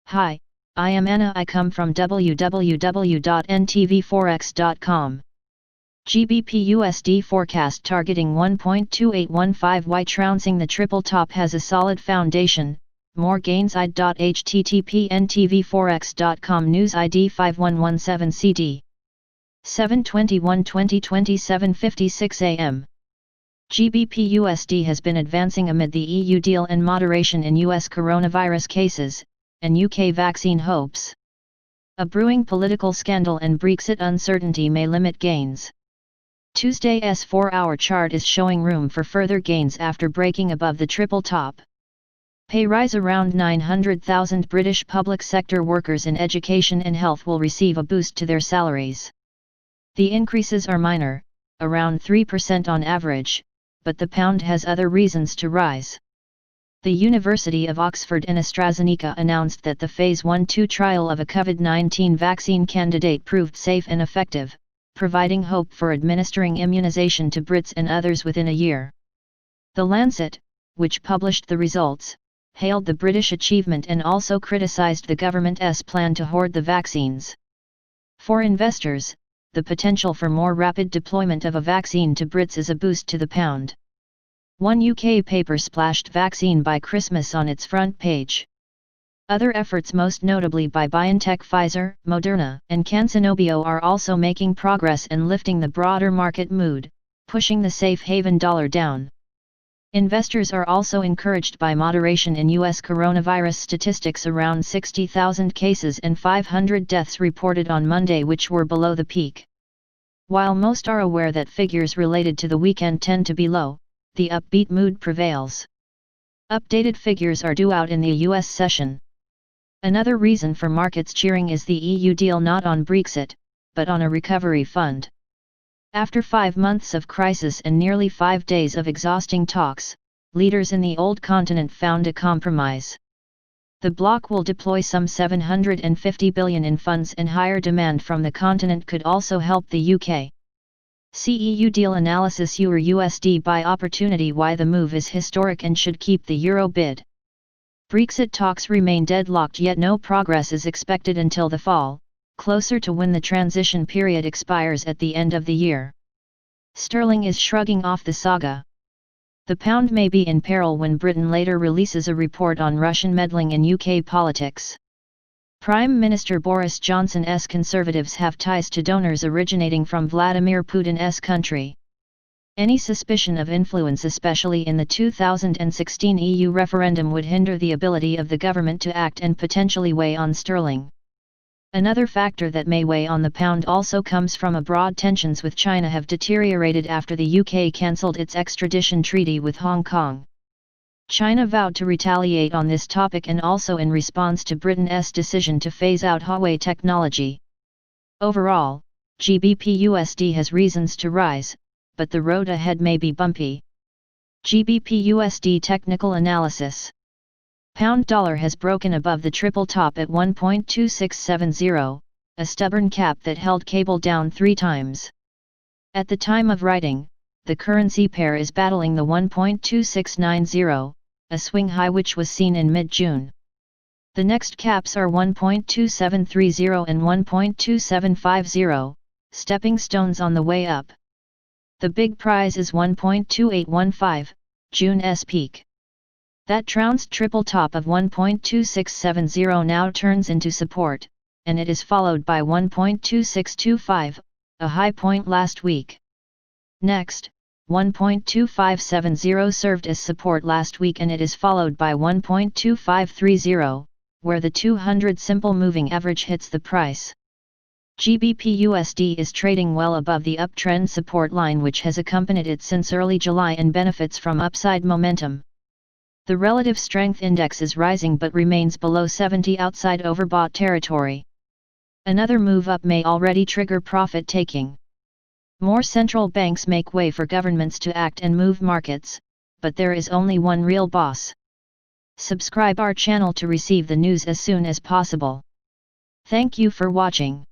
Hi, I am Anna. I come from www.ntvforex.com. GBP USD Forecast Targeting 1.2815. Trouncing the triple top has a solid foundation. More gains. http ntvforex.com. News ID 5117 CD 7/21/2020 7:56 am. GBP USD has been advancing amid the EU deal and moderation in US coronavirus cases, and UK vaccine hopes. A brewing political scandal and Brexit uncertainty may limit gains. Tuesday's 4-hour chart is showing room for further gains after breaking above the triple top. Pay rise. Around 900,000 British public sector workers in education and health will receive a boost to their salaries. The increases are minor, around 3% on average, but the pound has other reasons to rise. The University of Oxford and AstraZeneca announced that the Phase 1-2 trial of a COVID-19 vaccine candidate proved safe and effective, providing hope for administering immunization to Brits and others within a year. The Lancet, which published the results, hailed the British achievement and also criticised the government's plan to hoard the vaccines. For investors, the potential for more rapid deployment of a vaccine to Brits is a boost to the pound. One UK paper splashed vaccine by Christmas on its front page. Other efforts, most notably by BioNTech, Pfizer, Moderna, and CanSino, are also making progress and lifting the broader market mood, pushing the safe haven dollar down. Investors are also encouraged by moderation in US coronavirus statistics. Around 60,000 cases and 500 deaths reported on Monday, which were below the peak. While most are aware that figures related to the weekend tend to be low, the upbeat mood prevails. Updated figures are due out in the US session. Another reason for markets cheering is the EU deal, not on Brexit, but on a recovery fund. After 5 months of crisis and nearly 5 days of exhausting talks, leaders in the old continent found a compromise. The bloc will deploy some $750 billion in funds, and higher demand from the continent could also help the UK. See EU deal analysis. Euro USD buy opportunity. Why the move is historic and should keep the euro bid. Brexit talks remain deadlocked, yet no progress is expected until the fall, closer to when the transition period expires at the end of the year. Sterling is shrugging off the saga. The pound may be in peril when Britain later releases a report on Russian meddling in UK politics. Prime Minister Boris Johnson's Conservatives have ties to donors originating from Vladimir Putin's country. Any suspicion of influence, especially in the 2016 EU referendum, would hinder the ability of the government to act and potentially weigh on sterling. Another factor that may weigh on the pound also comes from abroad. Tensions with China have deteriorated after the UK cancelled its extradition treaty with Hong Kong. China vowed to retaliate on this topic, and also in response to Britain's decision to phase out Huawei technology. Overall, GBP USD has reasons to rise, but the road ahead may be bumpy. GBP USD technical analysis. Pound dollar has broken above the triple top at 1.2670, a stubborn cap that held cable down 3 times. At the time of writing, the currency pair is battling the 1.2690, a swing high which was seen in mid-June. The next caps are 1.2730 and 1.2750, stepping stones on the way up. The big prize is 1.2815, June's peak. That trounced triple top of 1.2670 now turns into support, and it is followed by 1.2625, a high point last week. Next, 1.2570 served as support last week, and it is followed by 1.2530, where the 200 simple moving average hits the price. GBP USD is trading well above the uptrend support line, which has accompanied it since early July and benefits from upside momentum. The relative strength index is rising but remains below 70 outside overbought territory. Another move up may already trigger profit taking. More central banks make way for governments to act and move markets, but there is only one real boss. Subscribe our channel to receive the news as soon as possible. Thank you for watching.